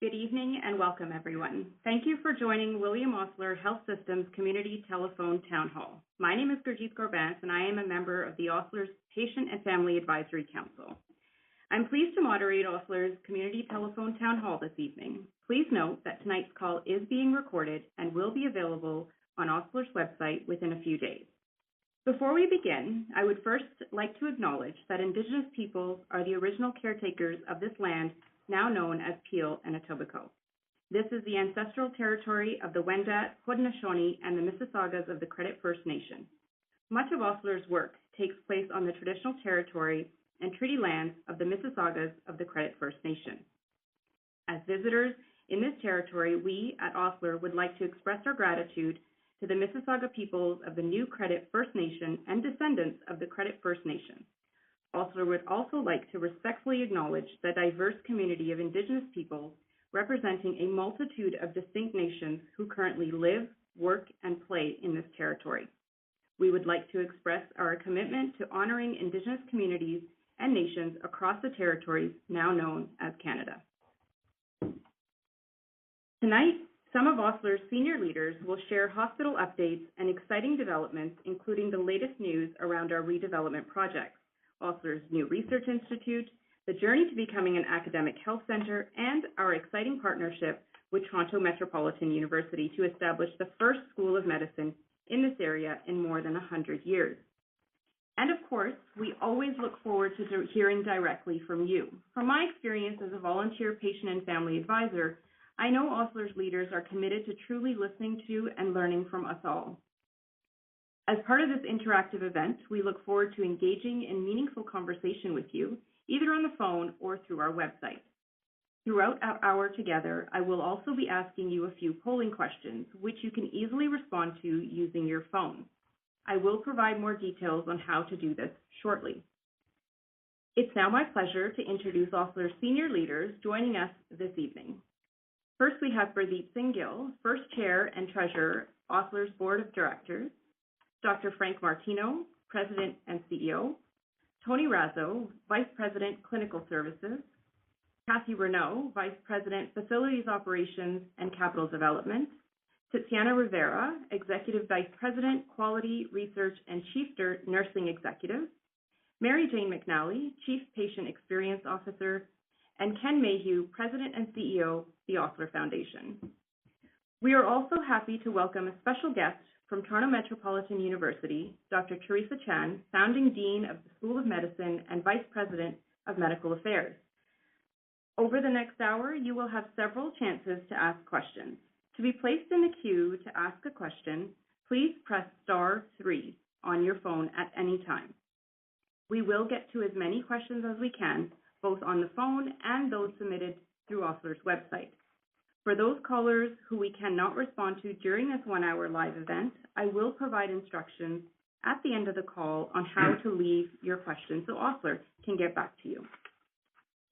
Good evening and welcome, everyone. Thank you for joining William Osler Health Systems Community Telephone Town Hall. My name is Gurjeet Gorbans, and I am a member of the Osler's Patient and Family Advisory Council. I'm pleased to moderate Osler's Community Telephone Town Hall this evening. Please note that tonight's call is being recorded and will be available on Osler's website within a few days. Before we begin, I would first like to acknowledge that Indigenous peoples are the original caretakers of this land, now known as Peel and Etobicoke. This is the ancestral territory of the Wendat, Haudenosaunee, and the Mississaugas of the Credit First Nation. Much of Osler's work takes place on the traditional territory and treaty lands of the Mississaugas of the Credit First Nation. As visitors in this territory, we at Osler would like to express our gratitude to the Mississauga peoples of the New Credit First Nation and descendants of the Credit First Nation. Osler would also like to respectfully acknowledge the diverse community of Indigenous peoples representing a multitude of distinct nations who currently live, work, and play in this territory. We would like to express our commitment to honoring Indigenous communities and nations across the territories now known as Canada. Tonight, some of Osler's senior leaders will share hospital updates and exciting developments, including the latest news around our redevelopment projects, Osler's new research institute, the journey to becoming an academic health center, and our exciting partnership with Toronto Metropolitan University to establish the first school of medicine in this area in more than 100 years. And of course, we always look forward to hearing directly from you. From my experience as a volunteer patient and family advisor, I know Osler's leaders are committed to truly listening to and learning from us all. As part of this interactive event, we look forward to engaging in meaningful conversation with you, either on the phone or through our website. Throughout our hour together, I will also be asking you a few polling questions, which you can easily respond to using your phone. I will provide more details on how to do this shortly. It's now my pleasure to introduce Osler's senior leaders joining us this evening. First, we have Pradeep Singh Gill, First Chair and Treasurer, Osler's Board of Directors, Dr. Frank Martino, President and CEO, Tony Razzo, Vice President, Clinical Services, Kathy Renaud, Vice President, Facilities Operations and Capital Development, Tatiana Rivera, Executive Vice President, Quality, Research and Chief Nursing Executive, Mary Jane McNally, Chief Patient Experience Officer, and Ken Mayhew, President and CEO, the Osler Foundation. We are also happy to welcome a special guest from Toronto Metropolitan University, Dr. Teresa Chan, Founding Dean of the School of Medicine and Vice President of Medical Affairs. Over the next hour, you will have several chances to ask questions. To be placed in the queue to ask a question, please press *3 on your phone at any time. We will get to as many questions as we can, both on the phone and those submitted through Osler's website. For those callers who we cannot respond to during this 1-hour live event, I will provide instructions at the end of the call on how to leave your questions so Osler can get back to you.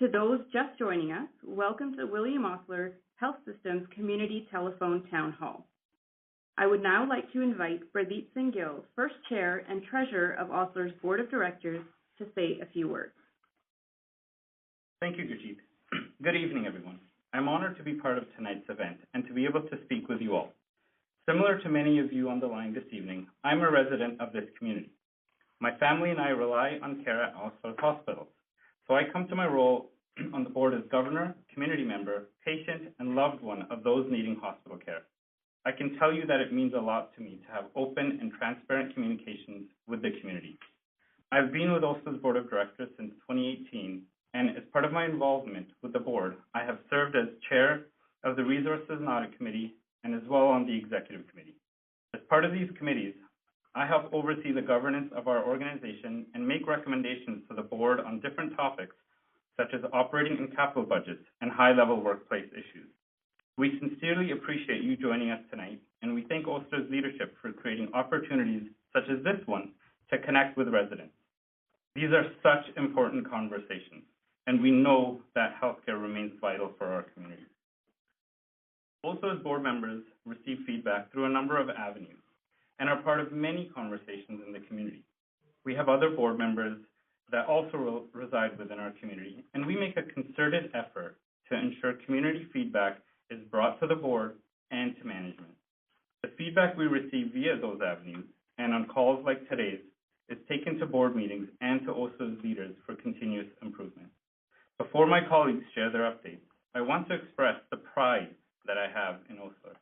To those just joining us, welcome to William Osler Health Systems Community Telephone Town Hall. I would now like to invite Pradeep Singh Gill, First Chair and Treasurer of Osler's Board of Directors, to say a few words. Thank you, Gurjeet. Good evening, everyone. I'm honored to be part of tonight's event and to be able to speak with you all. Similar to many of you on the line this evening, I'm a resident of this community. My family and I rely on care at Osler hospitals, so I come to my role on the board as governor, community member, patient, and loved one of those needing hospital care. I can tell you that it means a lot to me to have open and transparent communications with the community. I've been with Osler's Board of Directors since 2018, and as part of my involvement with the board, I have served as chair of the Resources and Audit Committee and as well on the Executive Committee. As part of these committees, I help oversee the governance of our organization and make recommendations to the board on different topics such as operating and capital budgets and high-level workplace issues. We sincerely appreciate you joining us tonight, and we thank Osler's leadership for creating opportunities such as this one to connect with residents. These are such important conversations, and we know that healthcare remains vital for our community. Also, as board members, receive feedback through a number of avenues and are part of many conversations in the community. We have other board members that also reside within our community, and we make a concerted effort to ensure community feedback is brought to the board and to management. The feedback we receive via those avenues and on calls like today's is taken to board meetings and to OSLR's leaders for continuous improvement. Before my colleagues share their updates, I want to express the pride that I have in OSLR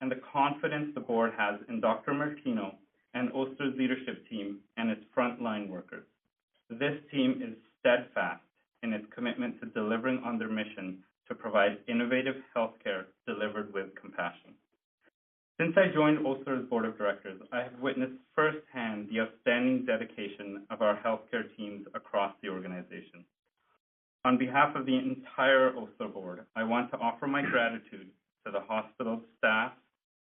and the confidence the board has in Dr. Martino and OSLR's leadership team and its frontline workers. This team is steadfast in its commitment to delivering on their mission to provide innovative healthcare delivered with compassion. Since I joined OSLR's board of directors, I have witnessed firsthand the outstanding dedication of our healthcare teams across the organization. On behalf of the entire OSLR board, I want to offer my gratitude to the hospital's staff,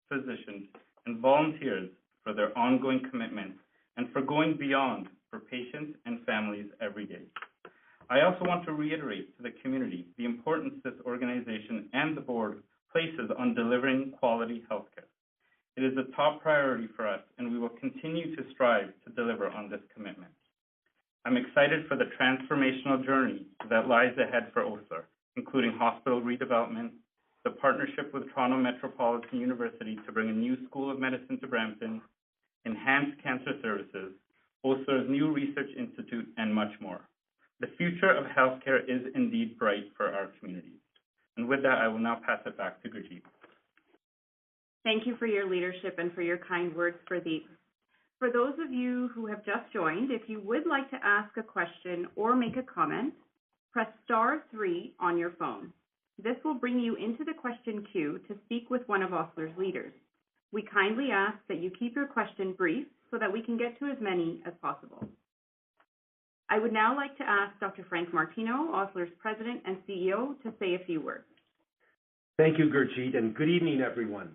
physicians, and volunteers for their ongoing commitment and for going beyond for patients and families every day. I also want to reiterate to the community the importance this organization and the board places on delivering quality healthcare. It is a top priority for us, and we will continue to strive to deliver on this commitment. I'm excited for the transformational journey that lies ahead for OSLR, including hospital redevelopment, the partnership with Toronto Metropolitan University to bring a new School of Medicine to Brampton, enhanced cancer services, OSLR's new research institute, and much more. The future of healthcare is indeed bright for our communities. And with that, I will now pass it back to Gurjeet. Thank you for your leadership and for your kind words, Pradeep. For those of you who have just joined, if you would like to ask a question or make a comment, press *3 on your phone. This will bring you into the question queue to speak with one of OSLR's leaders. We kindly ask that you keep your question brief so that we can get to as many as possible. I would now like to ask Dr. Frank Martino, OSLR's President and CEO, to say a few words. Thank you, Gurjeet, and good evening, everyone.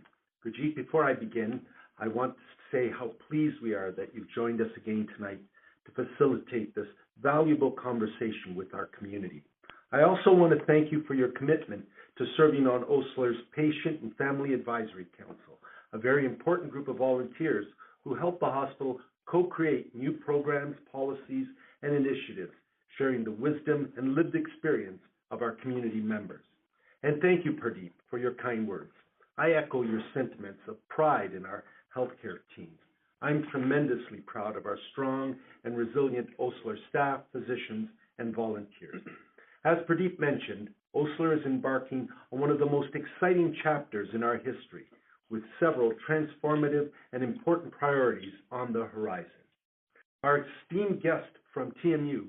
Gurjeet, before I begin, I want to say how pleased we are that you've joined us again tonight to facilitate this valuable conversation with our community. I also want to thank you for your commitment to serving on OSLR's Patient and Family Advisory Council, a very important group of volunteers who help the hospital co-create new programs, policies, and initiatives, sharing the wisdom and lived experience of our community members. And thank you, Pradeep, for your kind words. I echo your sentiments of pride in our healthcare teams. I'm tremendously proud of our strong and resilient OSLR staff, physicians, and volunteers. As Pradeep mentioned, OSLR is embarking on one of the most exciting chapters in our history, with several transformative and important priorities on the horizon. Our esteemed guest from TMU,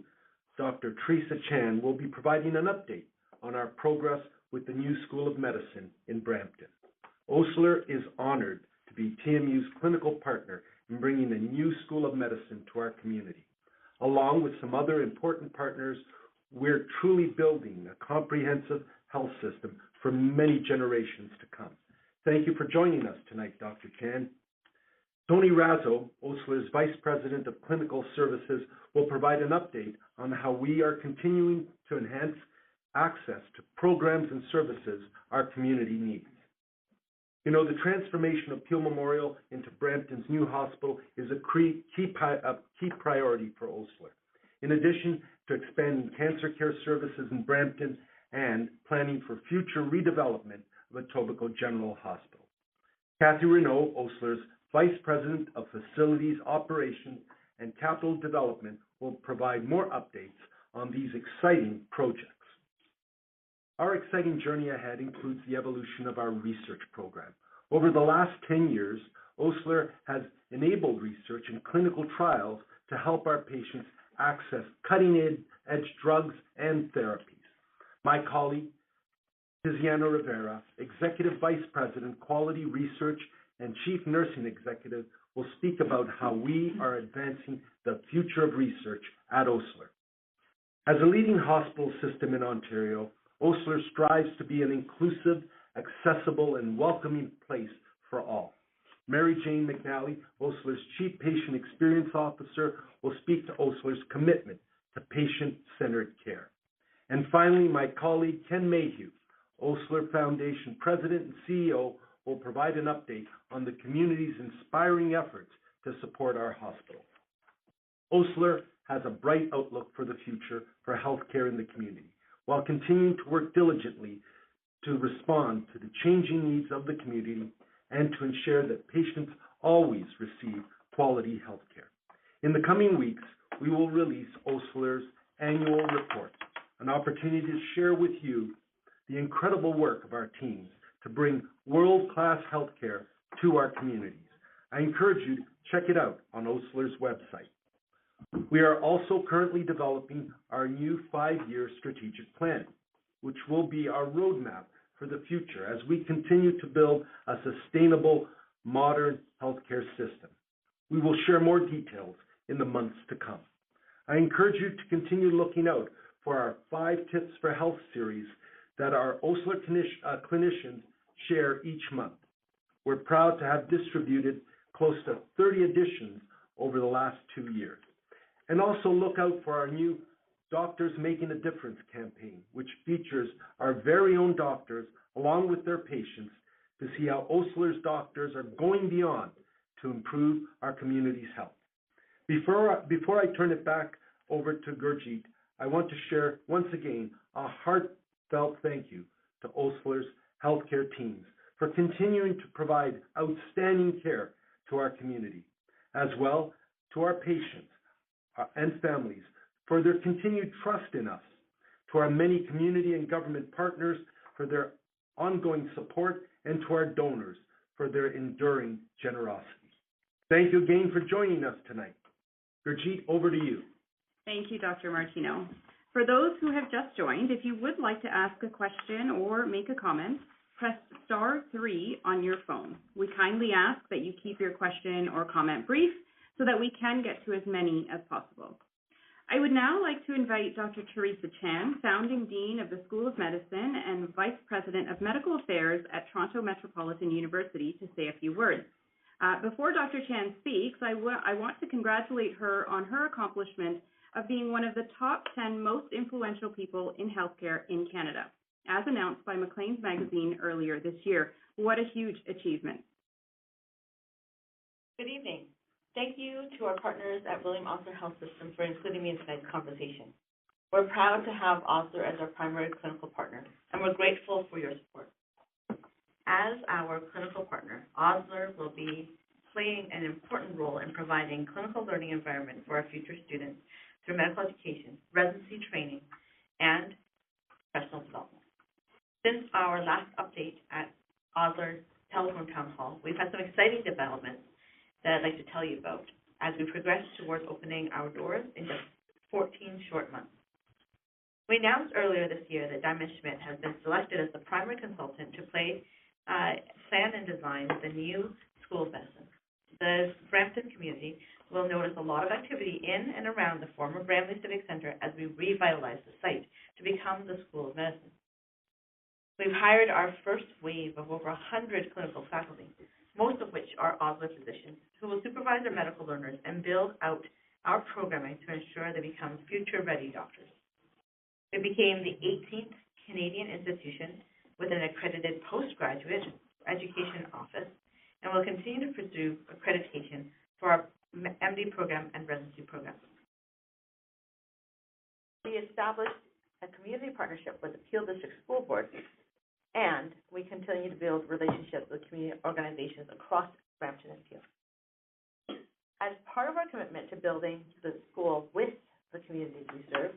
Dr. Teresa Chan, will be providing an update on our progress with the new School of Medicine in Brampton. OSLR is honored to be TMU's clinical partner in bringing a new School of Medicine to our community. Along with some other important partners, we're truly building a comprehensive health system for many generations to come. Thank you for joining us tonight, Dr. Chan. Tony Razzo, OSLR's Vice President of Clinical Services, will provide an update on how we are continuing to enhance access to programs and services our community needs. You know, the transformation of Peel Memorial into Brampton's new hospital is a key priority for OSLR. In addition to expanding cancer care services in Brampton and planning for future redevelopment of Etobicoke General Hospital. Kathy Renaud, OSLR's Vice President of Facilities Operations and Capital Development, will provide more updates on these exciting projects. Our exciting journey ahead includes the evolution of our research program. Over the last 10 years, OSLR has enabled research and clinical trials to help our patients access cutting-edge drugs and therapies. My colleague, Tiziana Rivera, Executive Vice President, Quality Research and Chief Nursing Executive, will speak about how we are advancing the future of research at OSLR. As a leading hospital system in Ontario, OSLR strives to be an inclusive, accessible, and welcoming place for all. Mary Jane McNally, OSLR's Chief Patient Experience Officer, will speak to OSLR's commitment to patient-centered care. And finally, my colleague Ken Mayhew, OSLR Foundation President and CEO, will provide an update on the community's inspiring efforts to support our hospital. OSLR has a bright outlook for the future for healthcare in the community. while continuing to work diligently to respond to the changing needs of the community and to ensure that patients always receive quality health care. In the coming weeks, we will release OSLR's annual report, an opportunity to share with you the incredible work of our teams to bring world-class health care to our communities. I encourage you to check it out on OSLR's website. We are also currently developing our new 5-year strategic plan, which will be our roadmap for the future as we continue to build a sustainable, modern healthcare system. We will share more details in the months to come. I encourage you to continue looking out for our 5 Tips for Health series that our OSLR clinicians share each month. We're proud to have distributed close to 30 editions over the last 2 years. And also look out for our new Doctors Making a Difference campaign, which features our very own doctors along with their patients to see how OSLR's doctors are going beyond to improve our community's health. Before I turn it back over to Gurjeet, I want to share once again a heartfelt thank you to OSLR's healthcare teams for continuing to provide outstanding care to our community, as well to our patients and families for their continued trust in us, to our many community and government partners for their ongoing support, and to our donors for their enduring generosity. Thank you again for joining us tonight. Gurjeet, over to you. Thank you, Dr. Martino. For those who have just joined, if you would like to ask a question or make a comment, press *3 on your phone. We kindly ask that you keep your question or comment brief so that we can get to as many as possible. I would now like to invite Dr. Teresa Chan, Founding Dean of the School of Medicine and Vice President of Medical Affairs at Toronto Metropolitan University, to say a few words. Before Dr. Chan speaks, I want to congratulate her on her accomplishment of being one of the top 10 most influential people in healthcare in Canada, as announced by Maclean's magazine earlier this year. What a huge achievement. Good evening. Thank you to our partners at William Osler Health System for including me in tonight's conversation. We're proud to have Osler as our primary clinical partner, and we're grateful for your support. As our clinical partner, Osler will be playing an important role in providing clinical learning environment for our future students through medical education, residency training, and professional development. Since our last update at Osler Telephone Town Hall, we've had some exciting developments that I'd like to tell you about as we progress towards opening our doors in just 14 short months. We announced earlier this year that Diamond Schmidt has been selected as the primary consultant to plan and design the new School of Medicine. The Brampton community will notice a lot of activity in and around the former Bramley Civic Center as we revitalize the site to become the School of Medicine. We've hired our first wave of over 100 clinical faculty, most of which are Osler physicians, who will supervise our medical learners and build out our programming to ensure they become future-ready doctors. We became the 18th Canadian institution with an accredited postgraduate education office, and will continue to pursue accreditation for our MD program and residency programs. We established a community partnership with the Peel District School Board, and we continue to build relationships with community organizations across Brampton and Peel. As part of our commitment to building the school with the communities we serve,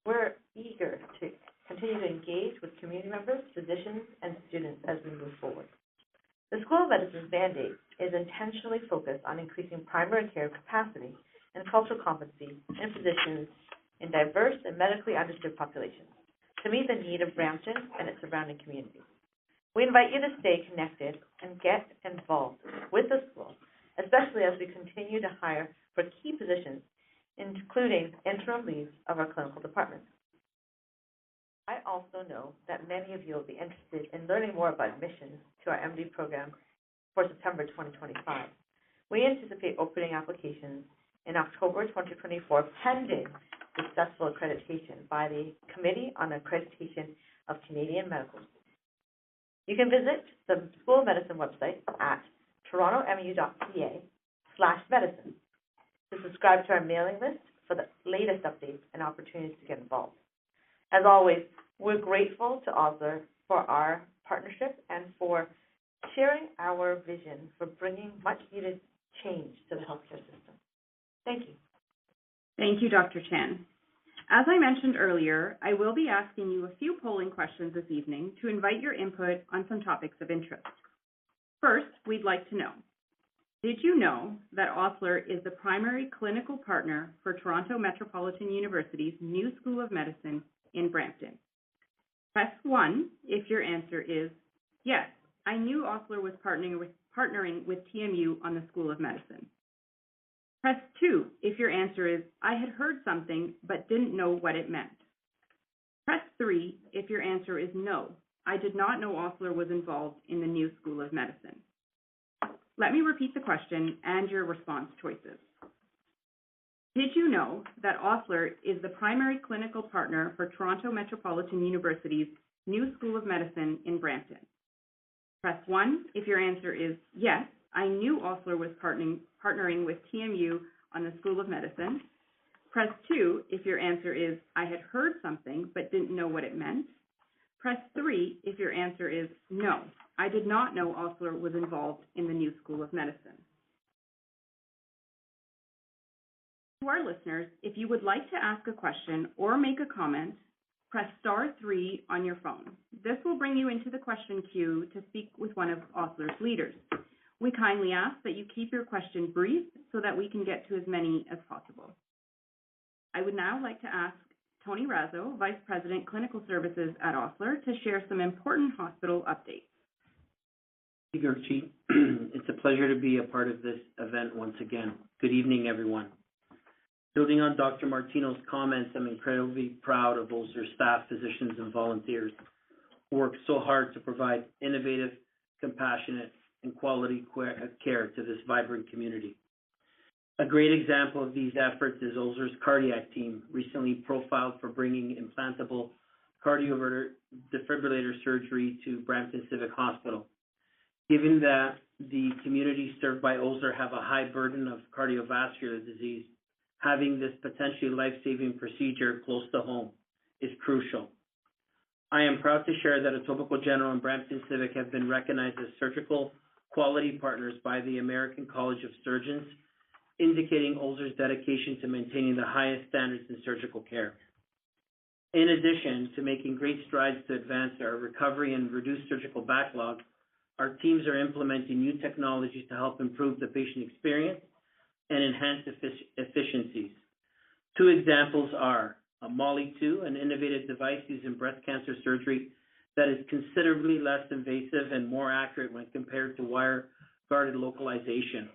we're eager to continue to engage with community members, physicians, and students as we move forward. The School of Medicine's mandate is intentionally focused on increasing primary care capacity and cultural competency in physicians in diverse and medically underserved populations to meet the need of Brampton and its surrounding communities. We invite you to stay connected and get involved with the school, especially as we continue to hire for key positions, including interim leads of our clinical department. I also know that many of you will be interested in learning more about admissions to our MD program for September 2025. We anticipate opening applications in October 2024, pending successful accreditation by the Committee on Accreditation of Canadian Medical Schools. You can visit the School of Medicine website at torontomu.ca/medicine to subscribe to our mailing list for the latest updates and opportunities to get involved. As always, we're grateful to Osler for our partnership and for sharing our vision for bringing much-needed change to the healthcare system. Thank you. Thank you, Dr. Chan. As I mentioned earlier, I will be asking you a few polling questions this evening to invite your input on some topics of interest. First, we'd like to know, did you know that Osler is the primary clinical partner for Toronto Metropolitan University's new School of Medicine in Brampton? Press 1 if your answer is yes, I knew Osler was partnering with TMU on the School of Medicine. Press 2 if your answer is I had heard something but didn't know what it meant. Press 3 if your answer is no, I did not know Osler was involved in the new School of Medicine. Let me repeat the question and your response choices. Did you know that Osler is the primary clinical partner for Toronto Metropolitan University's new School of Medicine in Brampton? Press 1 if your answer is yes, I knew Osler was partnering with TMU on the School of Medicine. Press 2 if your answer is I had heard something but didn't know what it meant. Press 3 if your answer is no, I did not know Osler was involved in the new School of Medicine. To our listeners, if you would like to ask a question or make a comment, press *3 on your phone. This will bring you into the question queue to speak with one of Osler's leaders. We kindly ask that you keep your question brief so that we can get to as many as possible. I would now like to ask Tony Razzo, Vice President, Clinical Services at Osler, to share some important hospital updates. Thank you, Gurjeet. It's a pleasure to be a part of this event once again. Good evening, everyone. Building on Dr. Martino's comments, I'm incredibly proud of Osler's staff, physicians, and volunteers who work so hard to provide innovative, compassionate, and quality care to this vibrant community. A great example of these efforts is Osler's cardiac team, recently profiled for bringing implantable cardioverter defibrillator surgery to Brampton Civic Hospital. Given that the communities served by Osler have a high burden of cardiovascular disease, having this potentially life-saving procedure close to home is crucial. I am proud to share that Etobicoke General and Brampton Civic have been recognized as surgical quality partners by the American College of Surgeons, indicating Osler's dedication to maintaining the highest standards in surgical care. In addition to making great strides to advance our recovery and reduce surgical backlog, our teams are implementing new technologies to help improve the patient experience and enhance efficiencies. Two examples are MOLLI-2, an innovative device used in breast cancer surgery that is considerably less invasive and more accurate when compared to wire-guarded localization,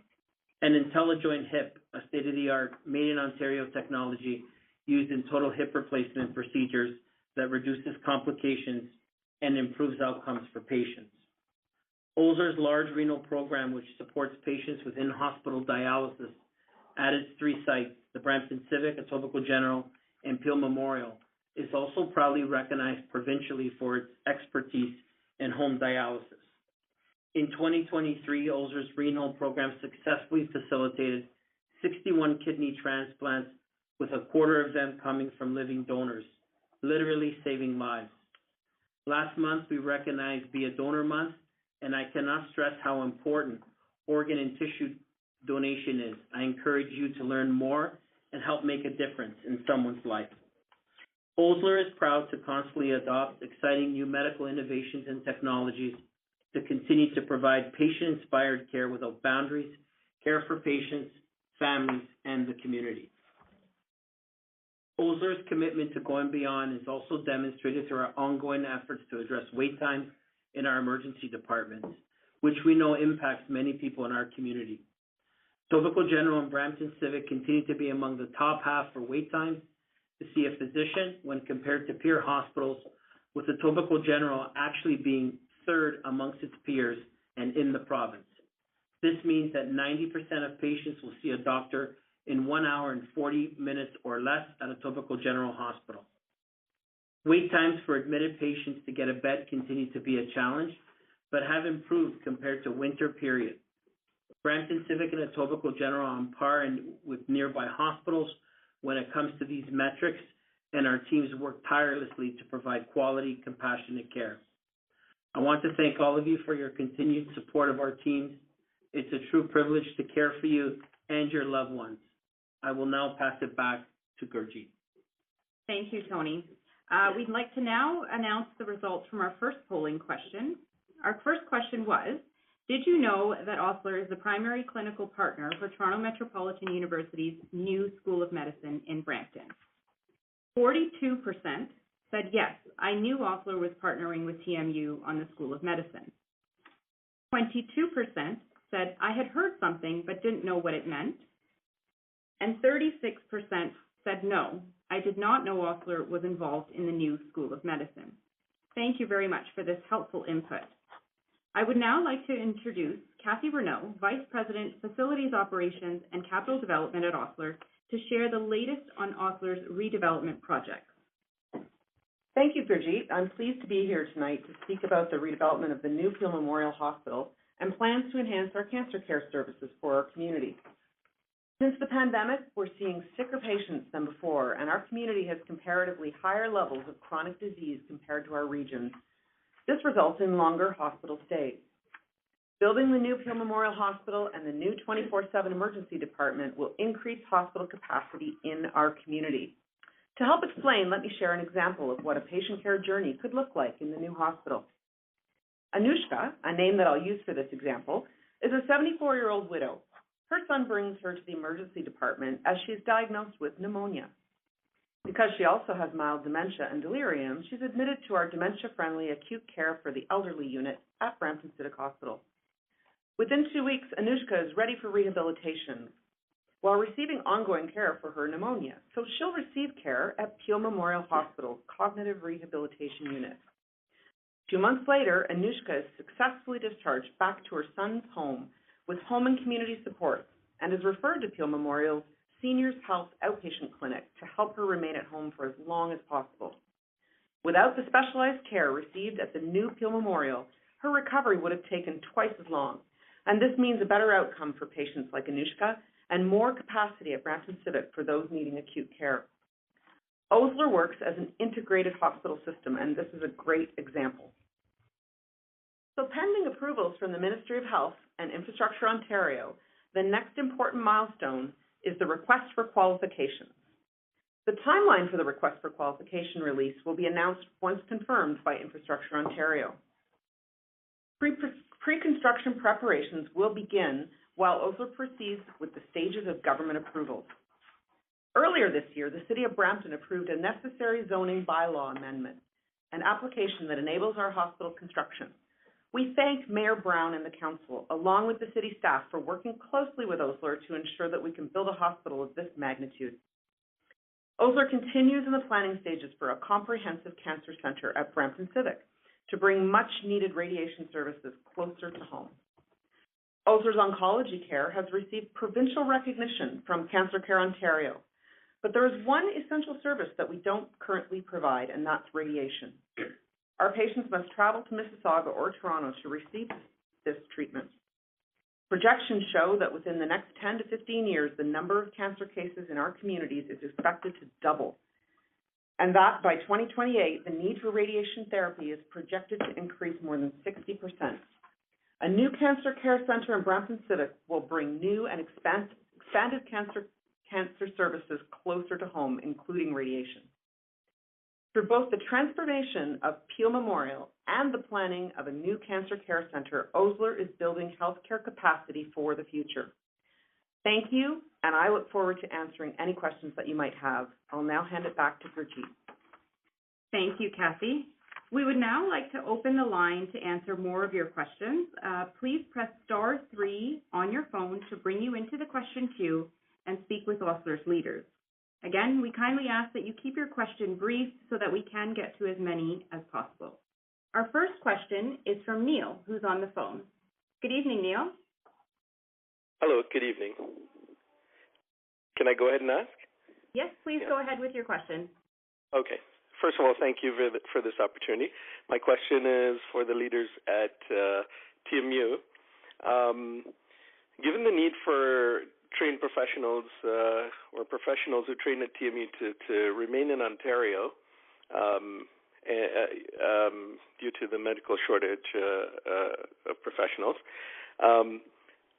and IntelliJoint Hip, a state-of-the-art, made-in-Ontario technology used in total hip replacement procedures that reduces complications and improves outcomes for patients. Osler's large renal program, which supports patients with in-hospital dialysis at its 3 sites, the Brampton Civic, Etobicoke General, and Peel Memorial, is also proudly recognized provincially for its expertise in home dialysis. In 2023, Osler's renal program successfully facilitated 61 kidney transplants, with a quarter of them coming from living donors, literally saving lives. Last month, we recognized Be a Donor Month, and I cannot stress how important organ and tissue donation is. I encourage you to learn more and help make a difference in someone's life. Osler is proud to constantly adopt exciting new medical innovations and technologies to continue to provide patient-inspired care without boundaries, care for patients, families, and the community. Osler's commitment to going beyond is also demonstrated through our ongoing efforts to address wait times in our emergency departments, which we know impacts many people in our community. Etobicoke General and Brampton Civic continue to be among the top half for wait times to see a physician when compared to peer hospitals, with Etobicoke General actually being third amongst its peers and in the province. This means that 90% of patients will see a doctor in 1 hour and 40 minutes or less at Etobicoke General Hospital. Wait times for admitted patients to get a bed continue to be a challenge, but have improved compared to winter period. Brampton Civic and Etobicoke General are on par with nearby hospitals when it comes to these metrics, and our teams work tirelessly to provide quality, compassionate care. I want to thank all of you for your continued support of our teams. It's a true privilege to care for you and your loved ones. I will now pass it back to Gurjeet. Thank you, Tony. We'd like to now announce the results from our first polling question. Our first question was, did you know that Osler is the primary clinical partner for Toronto Metropolitan University's new School of Medicine in Brampton? 42% said, yes, I knew Osler was partnering with TMU on the School of Medicine. 22% said, I had heard something but didn't know what it meant. And 36% said, no, I did not know Osler was involved in the new School of Medicine. Thank you very much for this helpful input. I would now like to introduce Kathy Renaud, Vice President, Facilities Operations and Capital Development at Osler, to share the latest on Osler's redevelopment projects. Thank you, Gurjeet. I'm pleased to be here tonight to speak about the redevelopment of the new Peel Memorial Hospital and plans to enhance our cancer care services for our community. Since the pandemic, we're seeing sicker patients than before, and our community has comparatively higher levels of chronic disease compared to our regions. This results in longer hospital stays. Building the new Peel Memorial Hospital and the new 24/7 emergency department will increase hospital capacity in our community. To help explain, let me share an example of what a patient care journey could look like in the new hospital. Anushka, a name that I'll use for this example, is a 74-year-old widow. Her son brings her to the emergency department as she is diagnosed with pneumonia. Because she also has mild dementia and delirium, she's admitted to our dementia-friendly acute care for the elderly unit at Brampton Civic Hospital. Within 2 weeks, Anushka is ready for rehabilitation while receiving ongoing care for her pneumonia. So she'll receive care at Peel Memorial Hospital's Cognitive Rehabilitation Unit. 2 months later, Anushka is successfully discharged back to her son's home with home and community support and is referred to Peel Memorial's Seniors Health Outpatient Clinic to help her remain at home for as long as possible. Without the specialized care received at the new Peel Memorial, her recovery would have taken twice as long, and this means a better outcome for patients like Anushka and more capacity at Brampton Civic for those needing acute care. Osler works as an integrated hospital system, and this is a great example. So pending approvals from the Ministry of Health and Infrastructure Ontario, the next important milestone is the request for qualifications. The timeline for the request for qualification release will be announced once confirmed by Infrastructure Ontario. Pre-construction preparations will begin while Osler proceeds with the stages of government approvals. Earlier this year, the City of Brampton approved a necessary zoning bylaw amendment, an application that enables our hospital construction. We thank Mayor Brown and the Council, along with the City staff, for working closely with Osler to ensure that we can build a hospital of this magnitude. Osler continues in the planning stages for a comprehensive cancer center at Brampton Civic to bring much-needed radiation services closer to home. Osler's oncology care has received provincial recognition from Cancer Care Ontario, but there is one essential service that we don't currently provide, and that's radiation. Our patients must travel to Mississauga or Toronto to receive this treatment. Projections show that within the next 10 to 15 years, the number of cancer cases in our communities is expected to double, and that by 2028, the need for radiation therapy is projected to increase more than 60%. A new cancer care center in Brampton Civic will bring new and expanded cancer services closer to home, including radiation. Through both the transformation of Peel Memorial and the planning of a new cancer care center, Osler is building healthcare capacity for the future. Thank you, and I look forward to answering any questions that you might have. I'll now hand it back to Gurjeet. Thank you, Kathy. We would now like to open the line to answer more of your questions. Please press *3 on your phone to bring you into the question queue and speak with Osler's leaders. Again, we kindly ask that you keep your question brief so that we can get to as many as possible. Our first question is from Neil, who's on the phone. Good evening, Neil. Hello, good evening. Can I go ahead and ask? Yes, please go ahead with your question. Okay. First of all, thank you for this opportunity. My question is for the leaders at TMU. Given the need for trained professionals or professionals who train at TMU to remain in Ontario due to the medical shortage of professionals.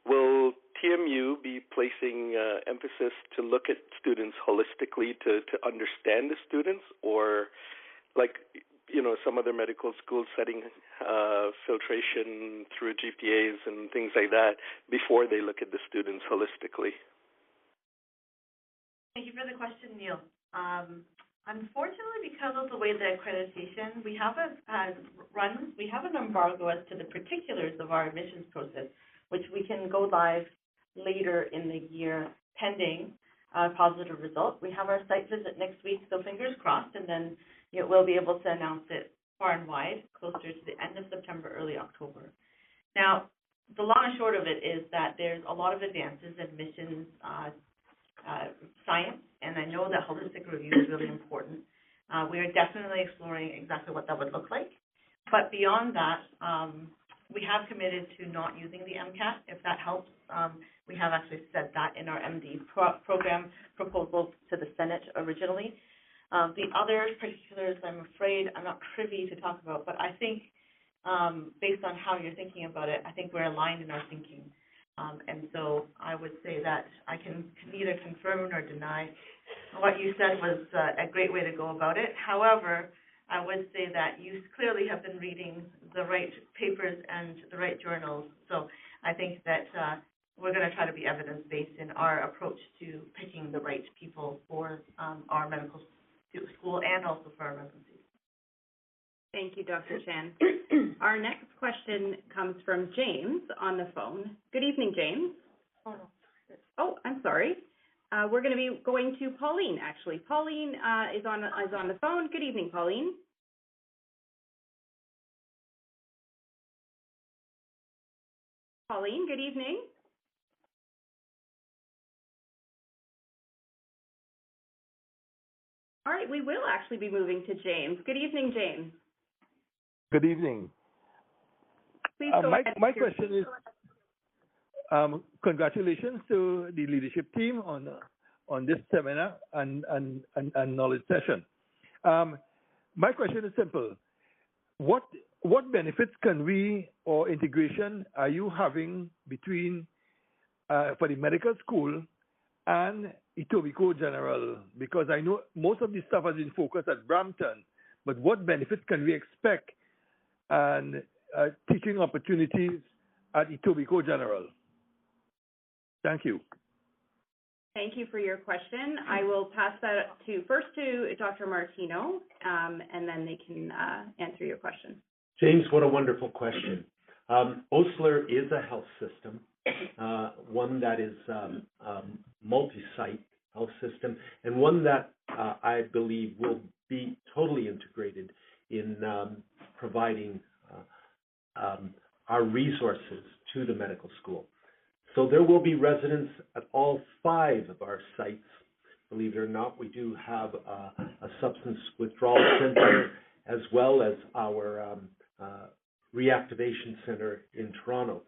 Will TMU be placing emphasis to look at students holistically to understand the students, or like, you know, some other medical schools setting filtration through GPAs and things like that before they look at the students holistically? Thank you for the question, Neil. Unfortunately, because of the way the accreditation, we have an embargo as to the particulars of our admissions process, which we can go live later in the year pending positive result. We have our site visit next week, so fingers crossed, and then we'll be able to announce it far and wide closer to the end of September, early October. Now, the long and short of it is that there's a lot of advances in admissions science, and I know that holistic review is really important. We are definitely exploring exactly what that would look like. But beyond that, we have committed to not using the MCAT, if that helps. We have actually said that in our MD program proposal to the Senate originally. The other particulars, I'm afraid, I'm not privy to talk about, but I think based on how you're thinking about it, I think we're aligned in our thinking. And so I would say that I can neither confirm nor deny. What you said was a great way to go about it. However, I would say that you clearly have been reading the right papers and the right journals. So I think that we're going to try to be evidence-based in our approach to picking the right people for our medical school and also for our residencies. Thank you, Dr. Chan. Our next question comes from James on the phone. Good evening, James. Oh, I'm sorry. We're going to be going to Pauline, actually. Pauline is on the phone. Good evening, Pauline. Pauline, good evening. All right, we will actually be moving to James. Good evening, James. Good evening. Please go ahead. My question is, congratulations to the leadership team on this seminar and knowledge session. My question is simple. What benefits can we, or integration are you having between, for the medical school and Etobicoke General? Because I know most of this stuff has been focused at Brampton, but what benefits can we expect and teaching opportunities at Etobicoke General? Thank you. Thank you for your question. I will pass that first to Dr. Martino, and then they can answer your question. James, what a wonderful question. Osler is a health system, one that is multi-site health system, and one that I believe will be totally integrated in providing our resources to the medical school. So there will be residents at all 5 of our sites. Believe it or not, we do have a substance withdrawal center as well as our reactivation center in Toronto.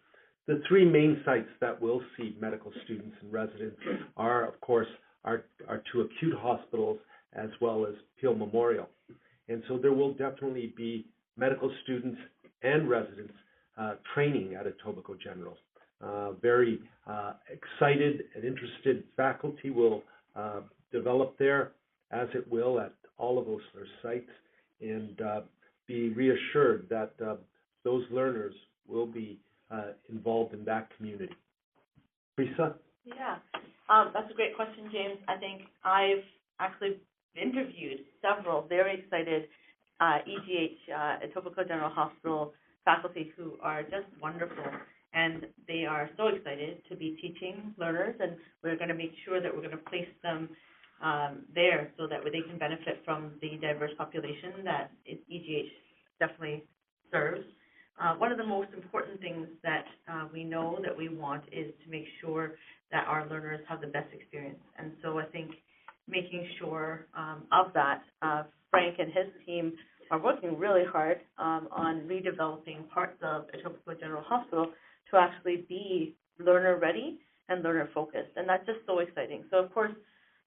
The 3 main sites that will see medical students and residents are, of course, our 2 acute hospitals as well as Peel Memorial. And so there will definitely be medical students and residents training at Etobicoke General. Very excited and interested faculty will develop there, as it will at all of Osler's sites, and be reassured that those learners will be involved in that community. Teresa? Yeah, that's a great question, James. I think I've actually interviewed several very excited Etobicoke General Hospital faculty who are just wonderful, and they are so excited to be teaching learners, and we're going to make sure that we're going to place them there so that they can benefit from the diverse population that EGH definitely serves. One of the most important things that we know that we want is to make sure that our learners have the best experience. And so I think making sure of that, Frank and his team are working really hard on redeveloping parts of Etobicoke General Hospital to actually be learner-ready and learner-focused. And that's just so exciting. So, of course,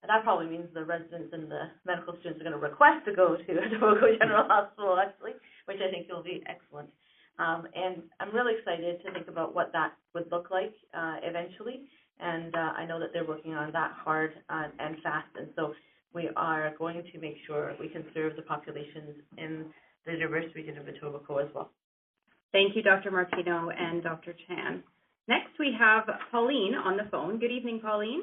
And that probably means the residents and the medical students are going to request to go to Etobicoke General Hospital, actually, which I think will be excellent. And I'm really excited to think about what that would look like eventually. And I know that they're working on that hard and fast. And so we are going to make sure we can serve the populations in the diverse region of Etobicoke as well. Thank you, Dr. Martino and Dr. Chan. Next, we have Pauline on the phone. Good evening, Pauline.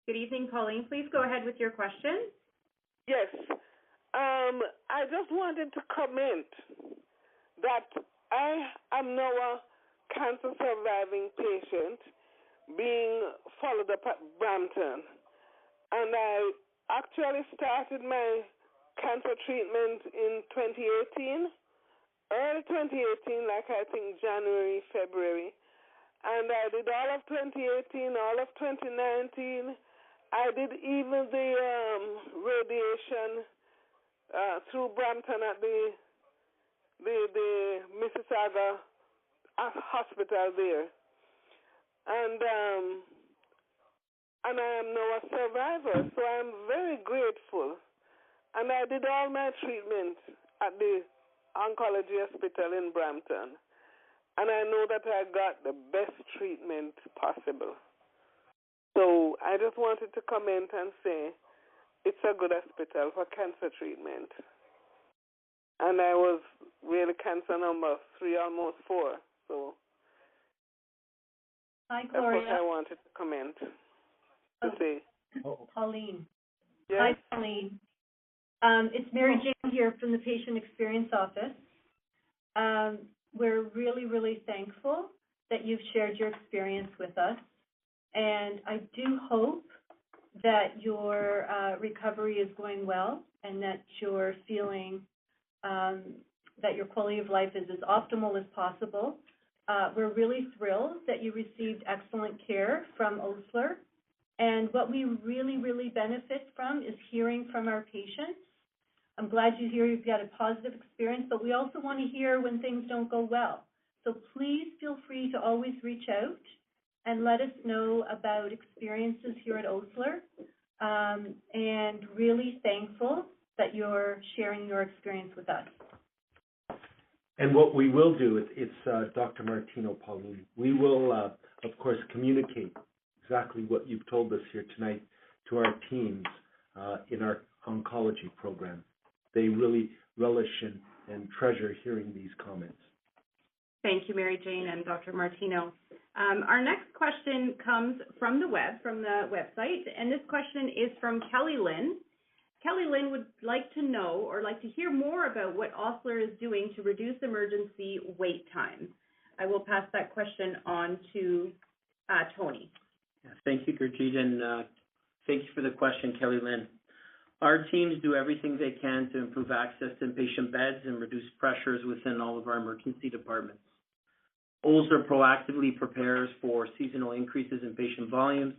Good evening, Pauline. Please go ahead with your question. Yes. I just wanted to comment that I am now a cancer surviving patient being followed up at Brampton. And I actually started my cancer treatment in 2018, early 2018, like I think January, February. And I did all of 2018, all of 2019. I did even the radiation through Brampton at the Mississauga hospital there. And I am now a survivor, so I'm very grateful. And I did all my treatment at the oncology hospital in Brampton. And I know that I got the best treatment possible. So I just wanted to comment and say it's a good hospital for cancer treatment. And I was really cancer number 3, almost 4. So Hi, that's Gloria. what I wanted to comment to say. Pauline. Yes. Hi, Pauline. It's Mary Jane here from the Patient Experience Office. We're really, really thankful that you've shared your experience with us. And I do hope that your recovery is going well and that you're feeling that your quality of life is as optimal as possible. We're really thrilled that you received excellent care from Osler. And what we really, really benefit from is hearing from our patients. I'm glad you hear you've got a positive experience, but we also want to hear when things don't go well. So please feel free to always reach out and let us know about experiences here at Osler. And really thankful that you're sharing your experience with us. And what we will do, it's Dr. Martino, Pauline, we will, of course, communicate exactly what you've told us here tonight to our teams in our oncology program. They really relish and treasure hearing these comments. Thank you, Mary Jane and Dr. Martino. Our next question comes from the website, and this question is from Kelly Lynn. Kelly Lynn would like to know or like to hear more about what Osler is doing to reduce emergency wait time. I will pass that question on to Tony. Yeah, thank you, Gurjeet, and thank you for the question, Kelly Lynn. Our teams do everything they can to improve access to inpatient beds and reduce pressures within all of our emergency departments. Osler proactively prepares for seasonal increases in patient volumes,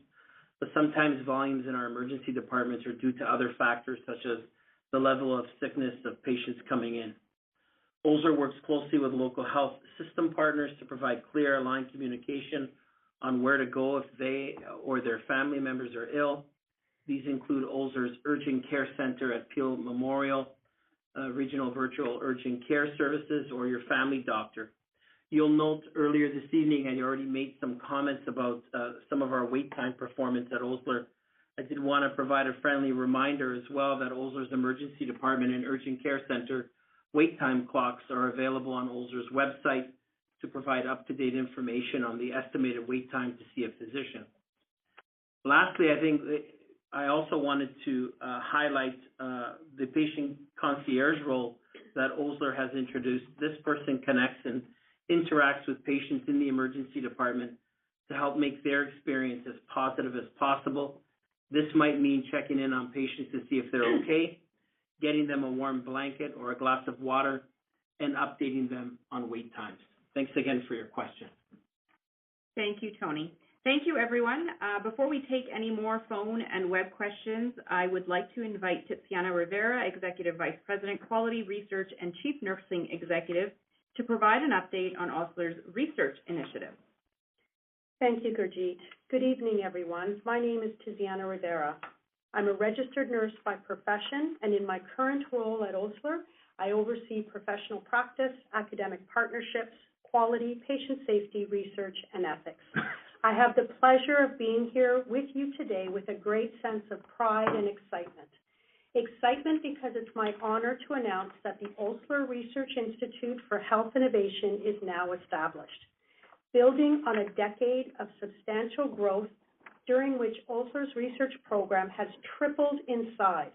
but sometimes volumes in our emergency departments are due to other factors such as the level of sickness of patients coming in. Osler works closely with local health system partners to provide clear, aligned communication on where to go if they or their family members are ill. These include Osler's Urgent Care Center at Peel Memorial, Regional Virtual Urgent Care Services, or your family doctor. You'll note earlier this evening I already made some comments about some of our wait time performance at Osler. I did want to provide a friendly reminder as well that Osler's Emergency Department and Urgent Care Center wait time clocks are available on Osler's website to provide up-to-date information on the estimated wait time to see a physician. Lastly, I think I also wanted to highlight the patient concierge role that Osler has introduced. This person connects and interacts with patients in the emergency department to help make their experience as positive as possible. This might mean checking in on patients to see if they're okay, getting them a warm blanket or a glass of water, and updating them on wait times. Thanks again for your question. Thank you, Tony. Thank you, everyone. Before we take any more phone and web questions, I would like to invite Tiziana Rivera, Executive Vice President, Quality Research and Chief Nursing Executive, to provide an update on Osler's research initiative. Thank you, Gurjeet. Good evening, everyone. My name is Tiziana Rivera. I'm a registered nurse by profession, and in my current role at Osler, I oversee professional practice, academic partnerships, quality, patient safety, research, and ethics. I have the pleasure of being here with you today with a great sense of pride and excitement. Excitement because it's my honor to announce that the Osler Research Institute for Health Innovation is now established. Building on a decade of substantial growth during which Osler's research program has tripled in size.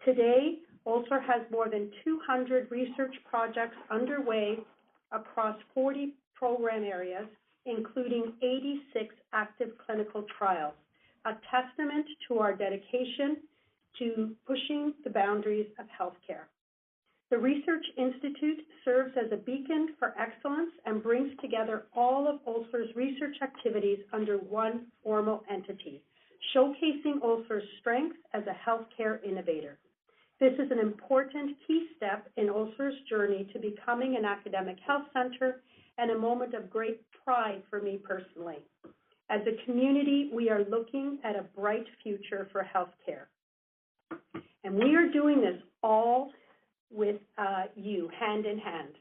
Today, Osler has more than 200 research projects underway across 40 program areas, including 86 active clinical trials, a testament to our dedication to pushing the boundaries of healthcare. The Research Institute serves as a beacon for excellence and brings together all of Osler's research activities under one formal entity, showcasing Osler's strength as a healthcare innovator. This is an important key step in Osler's journey to becoming an academic health center and a moment of great pride for me personally. As a community, we are looking at a bright future for healthcare. And we are doing this all with you, hand in hand.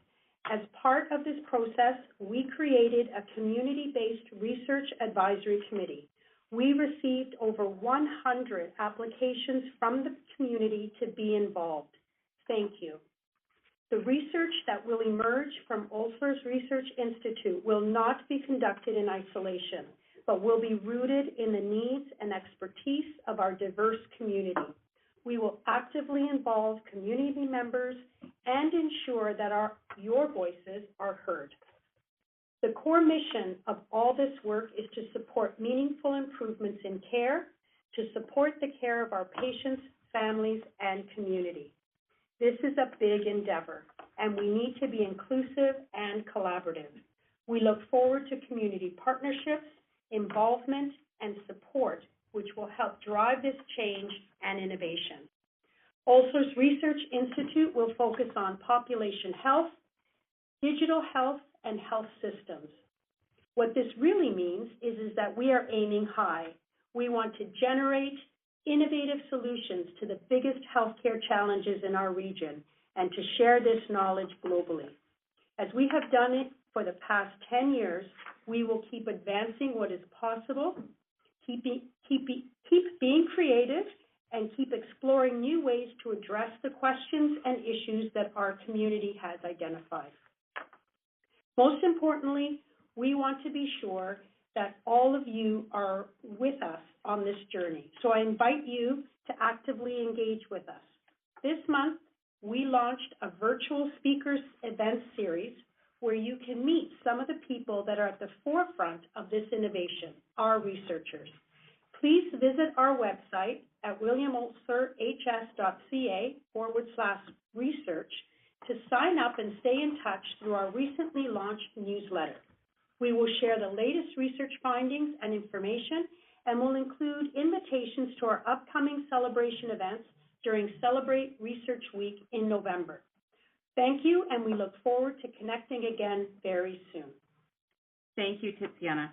As part of this process, we created a community-based research advisory committee. We received over 100 applications from the community to be involved. Thank you. The research that will emerge from Osler's Research Institute will not be conducted in isolation, but will be rooted in the needs and expertise of our diverse community. We will actively involve community members and ensure that your voices are heard. The core mission of all this work is to support meaningful improvements in care, to support the care of our patients, families, and community. This is a big endeavor, and we need to be inclusive and collaborative. We look forward to community partnerships, involvement, and support, which will help drive this change and innovation. Osler's Research Institute will focus on population health, digital health, and health systems. What this really means is that we are aiming high. We want to generate innovative solutions to the biggest healthcare challenges in our region and to share this knowledge globally. As we have done it for the past 10 years, we will keep advancing what is possible, keep being creative, and keep exploring new ways to address the questions and issues that our community has identified. Most importantly, we want to be sure that all of you are with us on this journey. So I invite you to actively engage with us. This month, we launched a virtual speakers event series where you can meet some of the people that are at the forefront of this innovation, our researchers. Please visit our website at williamoslerhs.ca/research to sign up and stay in touch through our recently launched newsletter. We will share the latest research findings and information, and will include invitations to our upcoming celebration events during Celebrate Research Week in November. Thank you, and we look forward to connecting again very soon. Thank you, Tiziana.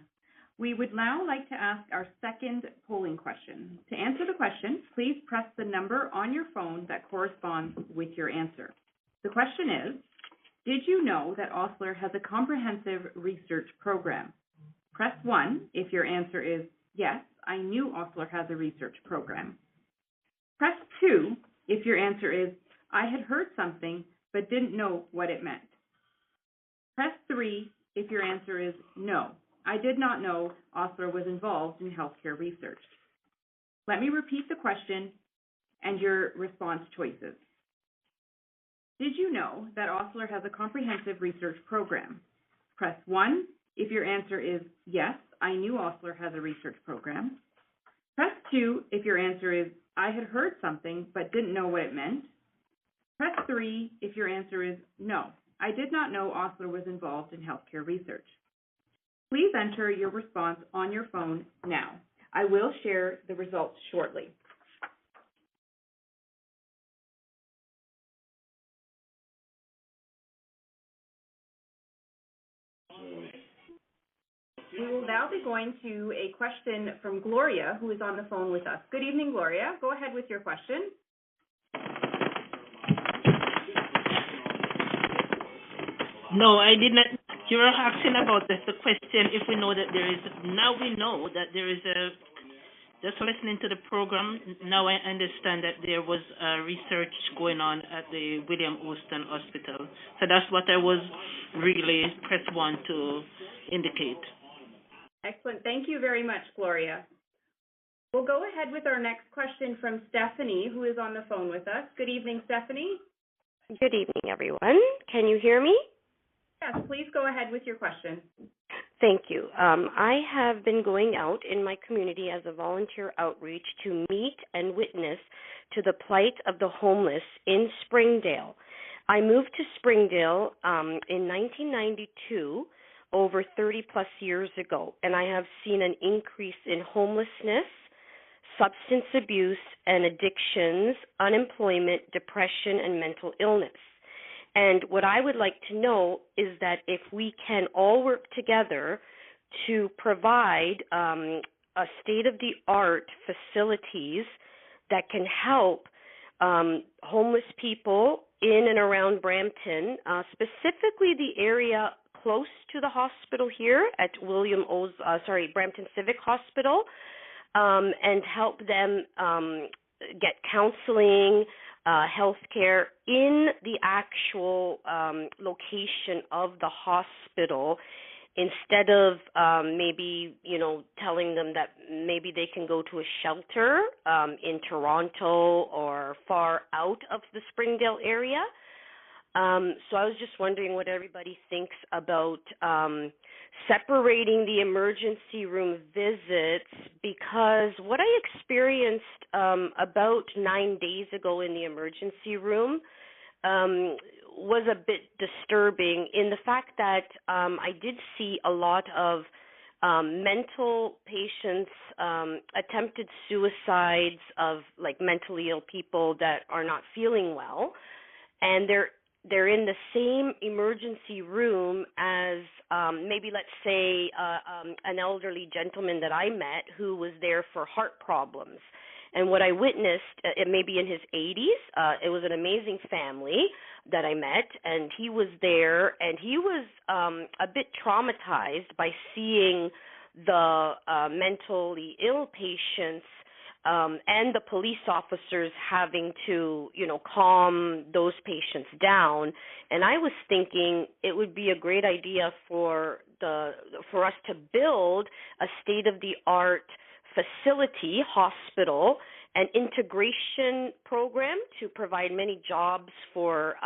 We would now like to ask our second polling question. To answer the question, please press the number on your phone that corresponds with your answer. The question is, did you know that Osler has a comprehensive research program? Press 1 if your answer is, yes, I knew Osler has a research program. Press 2 if your answer is, I had heard something but didn't know what it meant. Press 3 if your answer is, no, I did not know Osler was involved in healthcare research. Let me repeat the question and your response choices. Did you know that Osler has a comprehensive research program? Press 1 if your answer is, yes, I knew Osler has a research program. Press 2 if your answer is, I had heard something but didn't know what it meant. Press 3 if your answer is, no, I did not know Osler was involved in healthcare research. Please enter your response on your phone now. I will share the results shortly. We will now be going to a question from Gloria, who is on the phone with us. Good evening, Gloria. Go ahead with your question. No, I did not. You were asking about the question if we know that there is, now we know that there is a, just listening to the program, now I understand that there was research going on at the William Austin Hospital. So that's what I was really press one to indicate. Excellent. Thank you very much, Gloria. We'll go ahead with our next question from Stephanie, who is on the phone with us. Good evening, Stephanie. Good evening, everyone. Can you hear me? Yes, please go ahead with your question. Thank you. I have been going out in my community as a volunteer outreach to meet and witness to the plight of the homeless in Springdale. I moved to Springdale in 1992, over 30 plus years ago, and I have seen an increase in homelessness, substance abuse and addictions, unemployment, depression, and mental illness. And what I would like to know is that if we can all work together to provide a state-of-the-art facilities that can help homeless people in and around Brampton, specifically the area close to the hospital here at Brampton Civic Hospital, and help them get counseling, health care in the actual location of the hospital, instead of maybe, telling them that maybe they can go to a shelter in Toronto or far out of the Springdale area. So I was just wondering what everybody thinks about separating the emergency room visits, because what I experienced about 9 days ago in the emergency room was a bit disturbing in the fact that I did see a lot of mental patients, attempted suicides of mentally ill people that are not feeling well, and they're in the same emergency room as maybe, let's say, an elderly gentleman that I met who was there for heart problems. And what I witnessed, it may be in his 80s, it was an amazing family that I met, and he was there, and he was a bit traumatized by seeing the mentally ill patients and the police officers having to, calm those patients down. And I was thinking it would be a great idea for us to build a state-of-the-art facility, hospital, an integration program to provide many jobs for,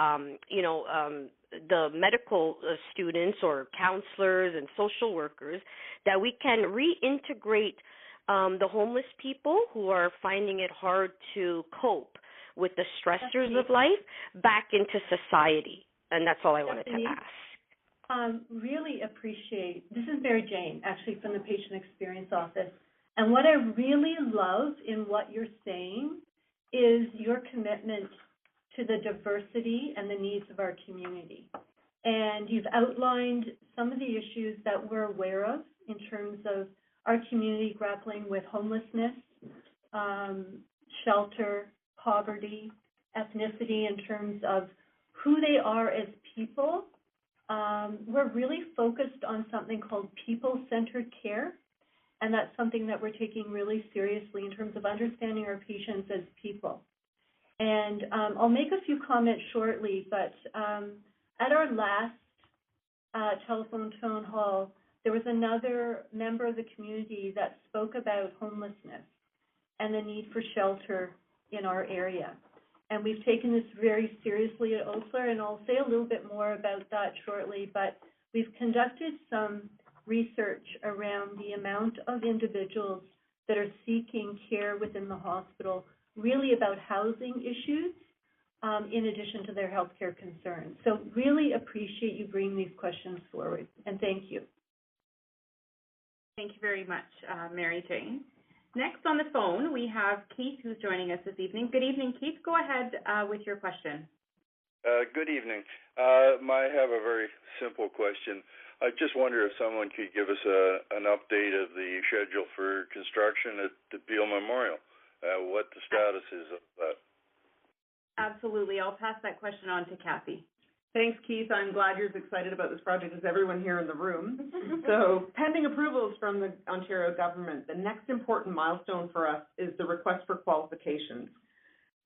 the medical students or counselors and social workers, that we can reintegrate the homeless people who are finding it hard to cope with the stressors of life back into society. And that's all I wanted to ask. Really appreciate, this is Mary Jane, actually from the Patient Experience Office. And what I really love in what you're saying is your commitment to the diversity and the needs of our community. And you've outlined some of the issues that we're aware of in terms of our community grappling with homelessness, shelter, poverty, ethnicity in terms of who they are as people. We're really focused on something called people-centered care, and that's something that we're taking really seriously in terms of understanding our patients as people. And I'll make a few comments shortly, but at our last telephone town hall, there was another member of the community that spoke about homelessness and the need for shelter in our area. And we've taken this very seriously at Osler, and I'll say a little bit more about that shortly, but we've conducted some research around the amount of individuals that are seeking care within the hospital, really about housing issues, in addition to their healthcare concerns. So really appreciate you bringing these questions forward, and thank you. Thank you very much, Mary Jane. Next on the phone, we have Keith, who's joining us this evening. Good evening, Keith. Go ahead with your question. Good evening. I have a very simple question. I just wonder if someone could give us an update of the schedule for construction at the Beale Memorial, what the status is of that. Absolutely. I'll pass that question on to Kathy. Thanks, Keith. I'm glad you're as excited about this project as everyone here in the room. So, pending approvals from the Ontario government, the next important milestone for us is the request for qualifications.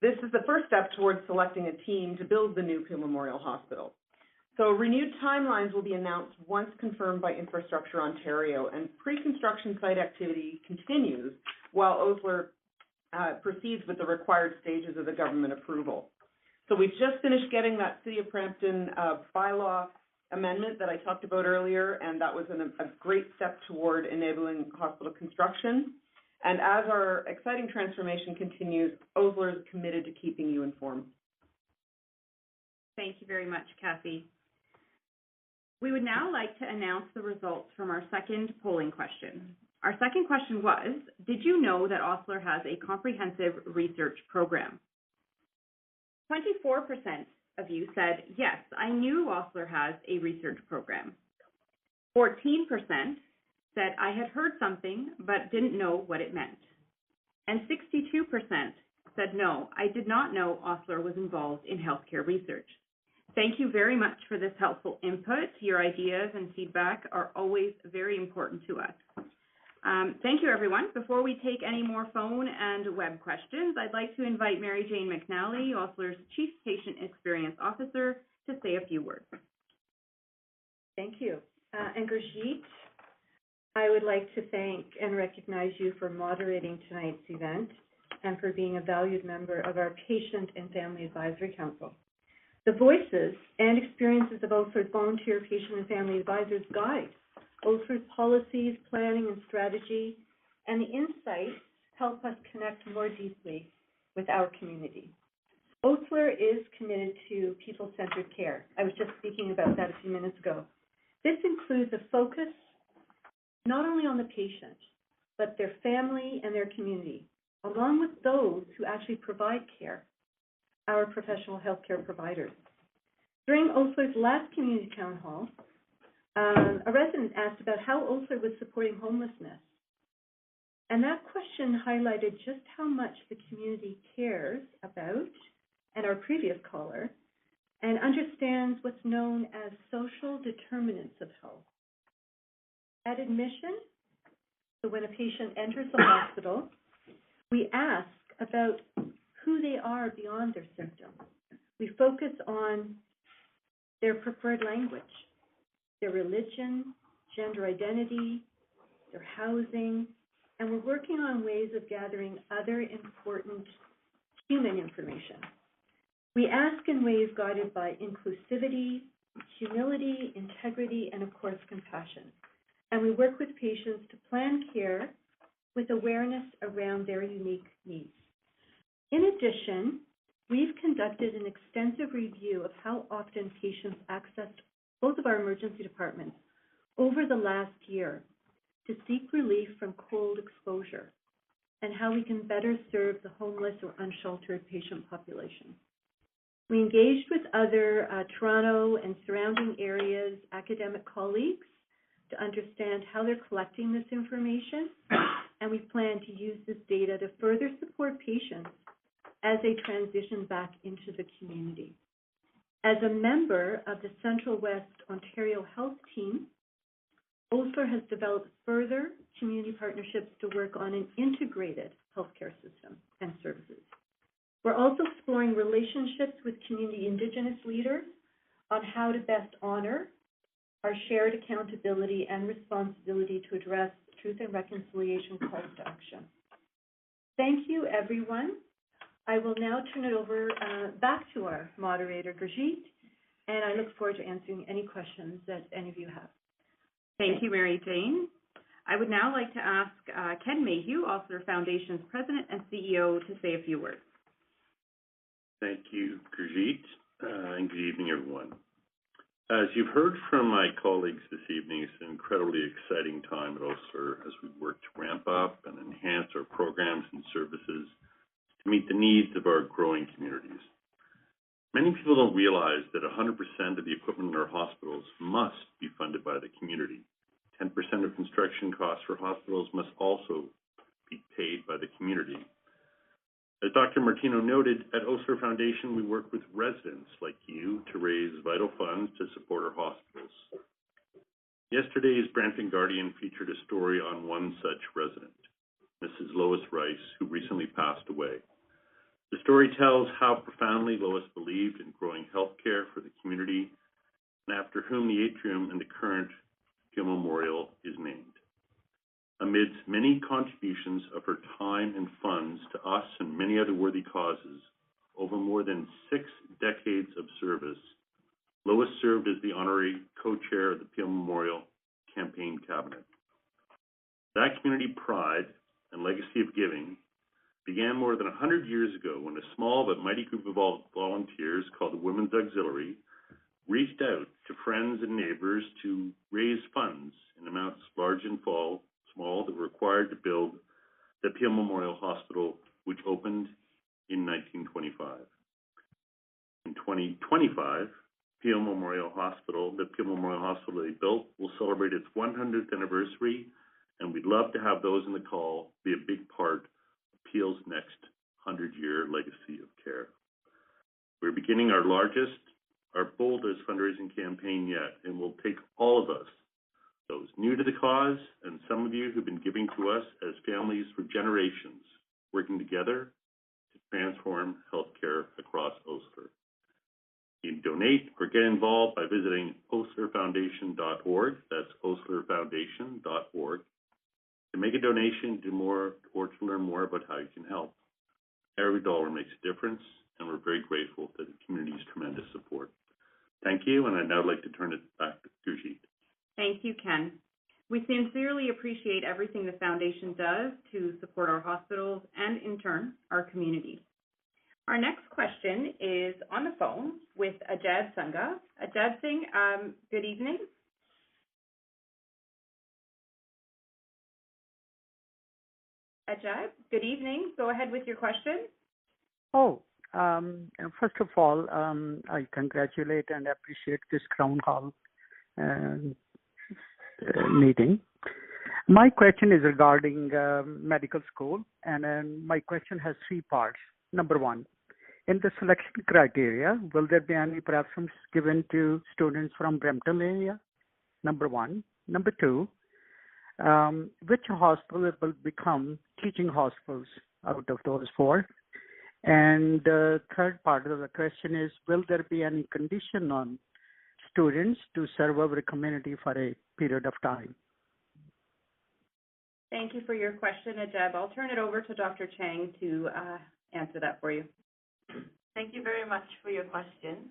This is the first step towards selecting a team to build the new Peel Memorial Hospital. So, renewed timelines will be announced once confirmed by Infrastructure Ontario, and pre-construction site activity continues while Osler proceeds with the required stages of the government approval. So we've just finished getting that City of Brampton bylaw amendment that I talked about earlier, and that was a great step toward enabling hospital construction. And as our exciting transformation continues, Osler is committed to keeping you informed. Thank you very much, Kathy. We would now like to announce the results from our second polling question. Our second question was, did you know that Osler has a comprehensive research program? 24% of you said, yes, I knew Osler has a research program. 14% said, I had heard something but didn't know what it meant. And 62% said, no, I did not know Osler was involved in healthcare research. Thank you very much for this helpful input. Your ideas and feedback are always very important to us. Thank you, everyone. Before we take any more phone and web questions, I'd like to invite Mary Jane McNally, Osler's Chief Patient Experience Officer, to say a few words. Thank you. And Gurjeet, I would like to thank and recognize you for moderating tonight's event and for being a valued member of our Patient and Family Advisory Council. The voices and experiences of Osler's volunteer patient and family advisors guide Osler's policies, planning, and strategy, and the insights help us connect more deeply with our community. Osler is committed to people-centered care. I was just speaking about that a few minutes ago. This includes a focus not only on the patient, but their family and their community, along with those who actually provide care, our professional healthcare providers. During Osler's last community town hall, a resident asked about how Osler was supporting homelessness. And that question highlighted just how much the community cares about, and our previous caller, and understands what's known as social determinants of health. At admission, so when a patient enters the hospital, we ask about who they are beyond their symptoms. We focus on their preferred language, their religion, gender identity, their housing, and we're working on ways of gathering other important human information. We ask in ways guided by inclusivity, humility, integrity, and of course, compassion. And we work with patients to plan care with awareness around their unique needs. In addition, we've conducted an extensive review of how often patients accessed both of our emergency departments over the last year to seek relief from cold exposure and how we can better serve the homeless or unsheltered patient population. We engaged with other Toronto and surrounding areas academic colleagues to understand how they're collecting this information, and we plan to use this data to further support patients as they transition back into the community. As a member of the Central West Ontario Health Team, Osler has developed further community partnerships to work on an integrated healthcare system and services. We're also exploring relationships with community Indigenous leaders on how to best honor our shared accountability and responsibility to address truth and reconciliation calls to action. Thank you, everyone. I will now turn it over back to our moderator, Gurjeet, and I look forward to answering any questions that any of you have. Thank you, Mary Jane. I would now like to ask Ken Mayhew, Osler Foundation's President and CEO, to say a few words. Thank you, Gurjeet, and good evening, everyone. As you've heard from my colleagues this evening, it's an incredibly exciting time at Osler as we work to ramp up and enhance our programs and services to meet the needs of our growing communities. Many people don't realize that 100% of the equipment in our hospitals must be funded by the community. 10% of construction costs for hospitals must also be paid by the community. As Dr. Martino noted, at Osler Foundation, we work with residents like you to raise vital funds to support our hospitals. Yesterday's Brampton Guardian featured a story on one such resident, Mrs. Lois Rice, who recently passed away. The story tells how profoundly Lois believed in growing health care for the community, and after whom the atrium and the current Peel Memorial is named. Amidst many contributions of her time and funds to us and many other worthy causes, over more than 6 decades of service, Lois served as the honorary co-chair of the Peel Memorial Campaign Cabinet. That community pride and legacy of giving began more than 100 years ago when a small but mighty group of volunteers called the Women's Auxiliary reached out to friends and neighbors to raise funds in amounts large and small that were required to build the Peel Memorial Hospital, which opened in 1925. In 2025, the Peel Memorial Hospital they built will celebrate its 100th anniversary, and we'd love to have those in the call be a big part of Peel's next 100-year legacy of care. We're beginning our boldest fundraising campaign yet, and will take all of us, those new to the cause, and some of you who've been giving to us as families for generations, working together to transform healthcare across Osler. You can donate or get involved by visiting oslerfoundation.org. That's oslerfoundation.org. To make a donation, or to learn more about how you can help. Every dollar makes a difference, and we're very grateful for the community's tremendous support. Thank you, and I'd now like to turn it back to Gurjeet. Thank you, Ken. We sincerely appreciate everything the Foundation does to support our hospitals and, in turn, our community. Our next question is on the phone with Ajad Sangha. Ajad Singh, good evening. Ajad, good evening. Go ahead with your question. First of all, I congratulate and appreciate this Crown Hall meeting. My question is regarding medical school, and my question has 3 parts. Number 1, in the selection criteria, will there be any preference given to students from Brampton area? Number 1. Number 2, which hospital will become teaching hospitals out of those 4? And the third part of the question is, will there be any condition on students to serve our community for a period of time? Thank you for your question, Ajab. I'll turn it over to Dr. Chang to answer that for you. Thank you very much for your question.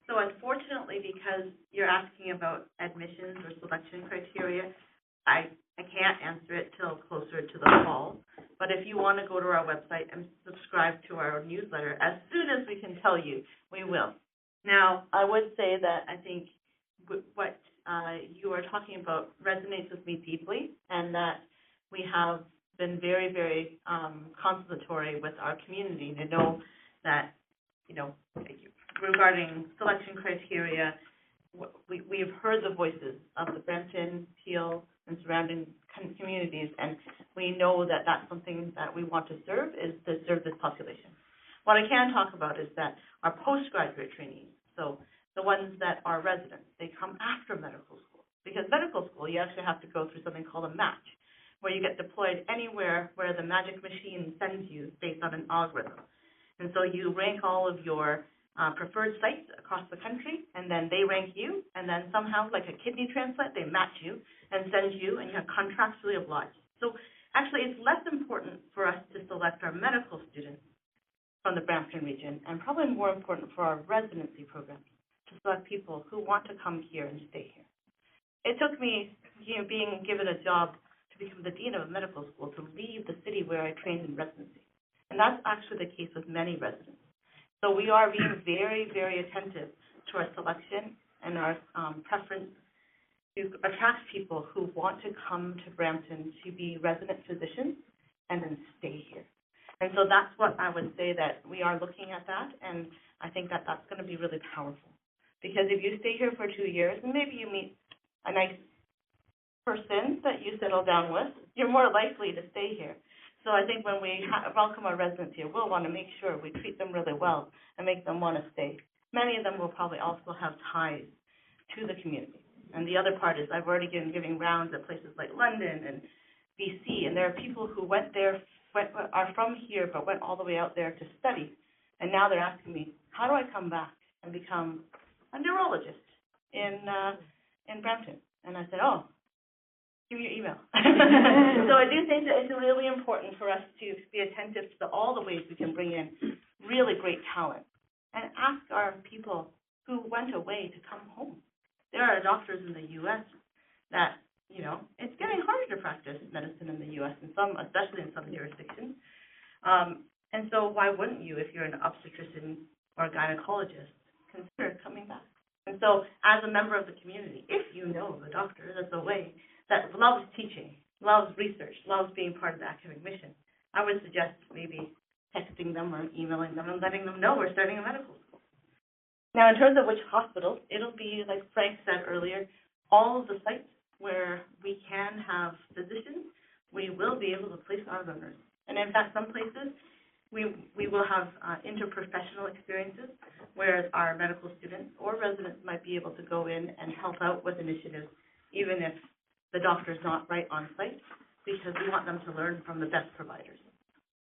So unfortunately, because you're asking about admissions or selection criteria, I can't answer it till closer to the fall. But if you want to go to our website and subscribe to our newsletter, as soon as we can tell you, we will. Now, I would say that I think what you are talking about resonates with me deeply, and that we have been very, very consultatory with our community to know that, regarding selection criteria, we've heard the voices of the Brampton, Peel, and surrounding communities, and we know that that's something that we want to serve, is to serve this population. What I can talk about is that our postgraduate trainees, so the ones that are residents, they come after medical school. Because medical school, you actually have to go through something called a match, where you get deployed anywhere where the magic machine sends you based on an algorithm. And so you rank all of your preferred sites across the country, and then they rank you, and then somehow, like a kidney transplant, they match you and send you, and you have contractually obliged. So actually, it's less important for us to select our medical students from the Brampton region, and probably more important for our residency programs to select people who want to come here and stay here. It took me, being given a job to become the dean of a medical school, to leave the city where I trained in residency. And that's actually the case with many residents. So we are being very, very attentive to our selection and our preference to attract people who want to come to Brampton to be resident physicians and then stay here. And so that's what I would say, that we are looking at that. And I think that that's going to be really powerful. Because if you stay here for 2 years, and maybe you meet a nice person that you settle down with, you're more likely to stay here. So I think when we welcome our residents here, we'll want to make sure we treat them really well and make them want to stay. Many of them will probably also have ties to the community. And the other part is I've already been giving rounds at places like London and BC, and there are people who are from here but went all the way out there to study. And now they're asking me, how do I come back and become a neurologist in Brampton? And I said, oh, give me your email. So I do think that it's really important for us to be attentive to all the ways we can bring in really great talent and ask our people who went away to come home. There are doctors in the U.S. that, it's getting harder to practice medicine in the U.S., especially in some jurisdictions. And so why wouldn't you, if you're an obstetrician or a gynecologist, consider coming back? And so as a member of the community, if you know the doctor that's away that loves teaching, loves research, loves being part of the academic mission, I would suggest maybe texting them or emailing them and letting them know we're starting a medical school. Now, in terms of which hospitals, it'll be, like Frank said earlier, all of the sites where we can have physicians, we will be able to place our learners. And in fact, some places, we will have interprofessional experiences where our medical students or residents might be able to go in and help out with initiatives, even if the doctor's not right on site, because we want them to learn from the best providers.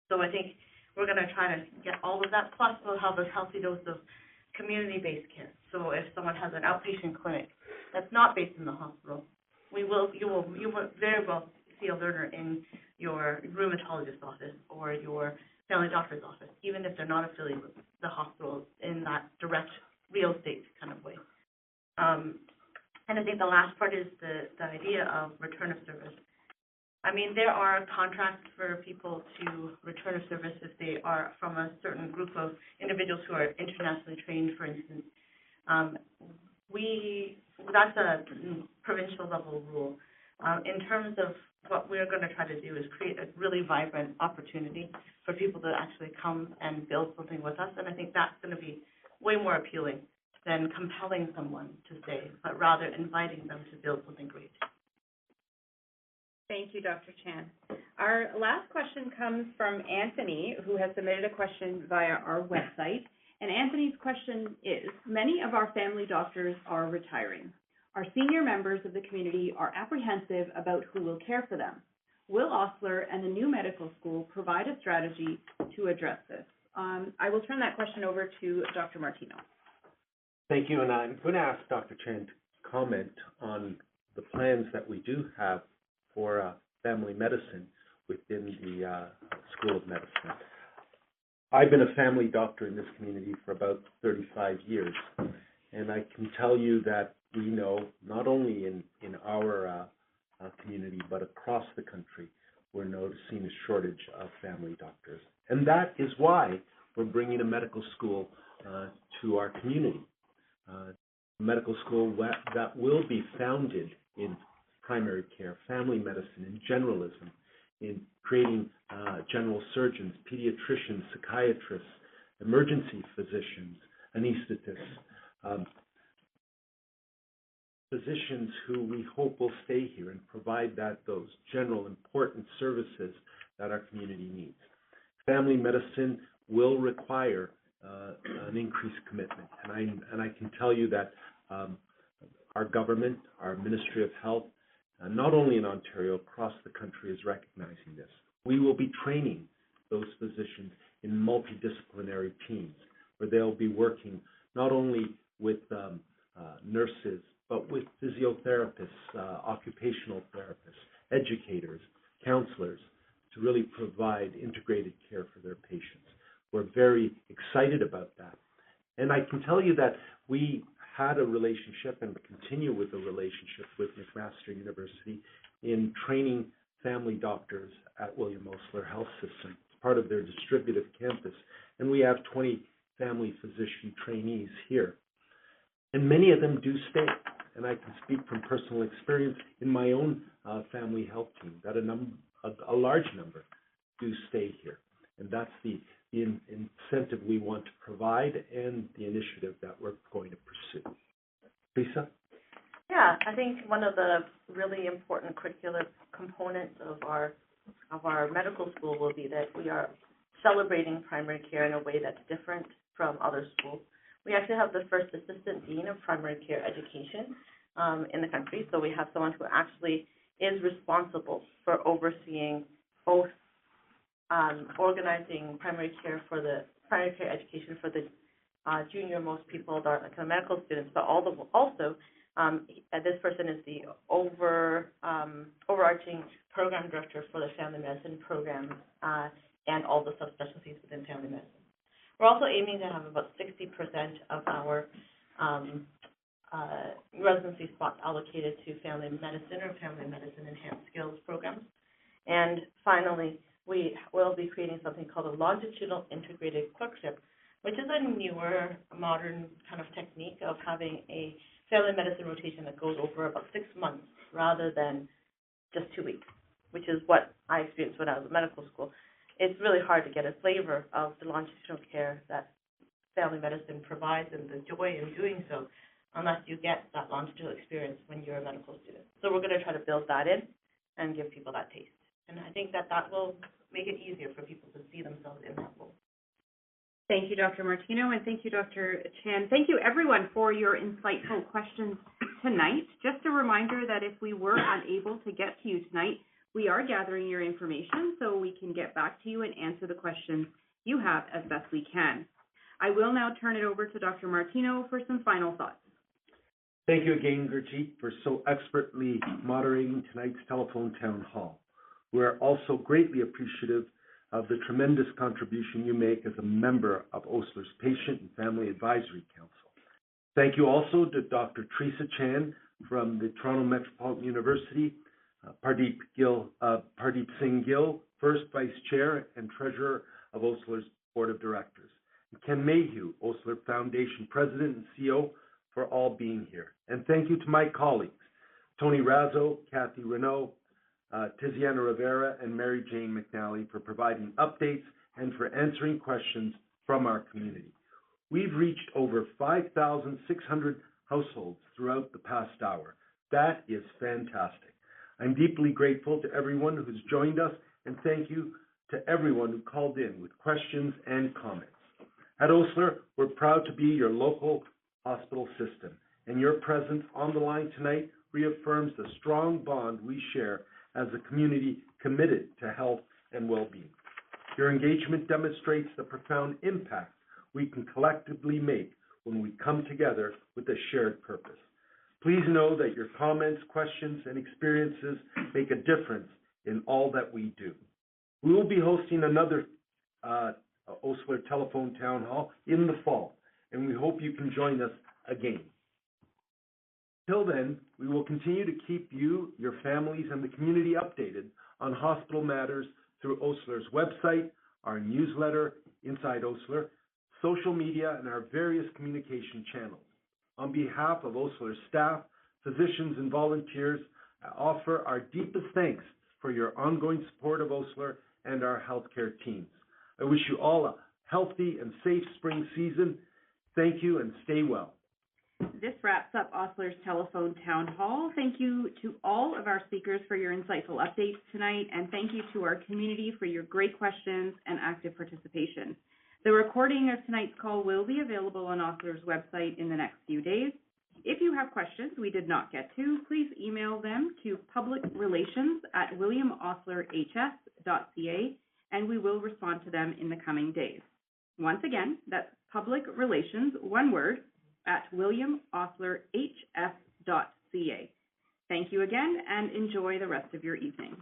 So I think we're going to try to get all of that, plus we'll have a healthy dose of community-based care. So if someone has an outpatient clinic that's not based in the hospital, you will very well see a learner in your rheumatologist's office or your family doctor's office, even if they're not affiliated with the hospital in that direct real estate kind of way. And I think the last part is the idea of return of service. I mean, there are contracts for people to return of service if they are from a certain group of individuals who are internationally trained, for instance. That's a provincial level rule. In terms of what we're going to try to do is create a really vibrant opportunity for people to actually come and build something with us, and I think that's going to be way more appealing than compelling someone to stay, but rather inviting them to build something great. Thank you, Dr. Chan. Our last question comes from Anthony, who has submitted a question via our website. And Anthony's question is, many of our family doctors are retiring. Our senior members of the community are apprehensive about who will care for them. Will Osler and the new medical school provide a strategy to address this? I will turn that question over to Dr. Martino. Thank you, and I'm going to ask Dr. Chan to comment on the plans that we do have for family medicine within the School of Medicine. I've been a family doctor in this community for about 35 years, and I can tell you that we know, not only in our community, but across the country, we're noticing a shortage of family doctors. And that is why we're bringing a medical school to our community. A medical school that will be founded in primary care, family medicine, and generalism, in creating general surgeons, pediatricians, psychiatrists, emergency physicians, anesthetists, physicians who we hope will stay here and provide those general important services that our community needs. Family medicine will require an increased commitment, and I can tell you that our government, our Ministry of Health, not only in Ontario, across the country, is recognizing this. We will be training those physicians in multidisciplinary teams where they'll be working not only with nurses, but with physiotherapists, occupational therapists, educators, counselors, to really provide integrated care for their patients. We're very excited about that. And I can tell you that we had a relationship and continue with a relationship with McMaster University in training family doctors at William Osler Health System. It's part of their distributive campus. And we have 20 family physician trainees here. And many of them do stay. And I can speak from personal experience in my own family health team that a large number do stay here. And that's the the incentive we want to provide and the initiative that we're going to pursue. Lisa? Yeah, I think one of the really important curricular components of our medical school will be that we are celebrating primary care in a way that's different from other schools. We actually have the first assistant dean of primary care education in the country, so we have someone who actually is responsible for overseeing both organizing primary care education for the junior-most people, the kind of medical students, but also this person is the overarching program director for the family medicine program and all the subspecialties within family medicine. We're also aiming to have about 60% of our residency spots allocated to family medicine or family medicine enhanced skills programs. And finally, we will be creating something called a longitudinal integrated clerkship, which is a newer, modern kind of technique of having a family medicine rotation that goes over about 6 months rather than just 2 weeks, which is what I experienced when I was in medical school. It's really hard to get a flavor of the longitudinal care that family medicine provides and the joy in doing so unless you get that longitudinal experience when you're a medical student. So we're going to try to build that in and give people that taste. And I think that will make it easier for people to see themselves in that role. Thank you, Dr. Martino, and thank you, Dr. Chan. Thank you, everyone, for your insightful questions tonight. Just a reminder that if we were unable to get to you tonight, we are gathering your information so we can get back to you and answer the questions you have as best we can. I will now turn it over to Dr. Martino for some final thoughts. Thank you again, Gurjeet, for so expertly moderating tonight's telephone town hall. We're also greatly appreciative of the tremendous contribution you make as a member of Osler's Patient and Family Advisory Council. Thank you also to Dr. Teresa Chan from the Toronto Metropolitan University, Pardeep Singh Gill, First Vice Chair and Treasurer of Osler's Board of Directors, and Ken Mayhew, Osler Foundation President and CEO, for all being here. And thank you to my colleagues, Tony Razzo, Kathy Renaud, Tiziana Rivera, and Mary Jane McNally for providing updates and for answering questions from our community. We've reached over 5,600 households throughout the past hour. That is fantastic. I'm deeply grateful to everyone who's joined us, and thank you to everyone who called in with questions and comments. At Osler, we're proud to be your local hospital system, and your presence on the line tonight reaffirms the strong bond we share as a community committed to health and well-being. Your engagement demonstrates the profound impact we can collectively make when we come together with a shared purpose. Please know that your comments, questions, and experiences make a difference in all that we do. We will be hosting another Osler Telephone Town Hall in the fall, and we hope you can join us again. Till then, we will continue to keep you, your families, and the community updated on hospital matters through Osler's website, our newsletter, Inside Osler, social media, and our various communication channels. On behalf of Osler's staff, physicians, and volunteers, I offer our deepest thanks for your ongoing support of Osler and our healthcare teams. I wish you all a healthy and safe spring season. Thank you, and stay well. This wraps up Osler's Telephone Town Hall. Thank you to all of our speakers for your insightful updates tonight, and thank you to our community for your great questions and active participation. The recording of tonight's call will be available on Osler's website in the next few days. If you have questions we did not get to, please email them to publicrelations@williamoslerhs.ca, and we will respond to them in the coming days. Once again, that's publicrelations, one word, @williamoslerhs.ca. Thank you again, and enjoy the rest of your evening.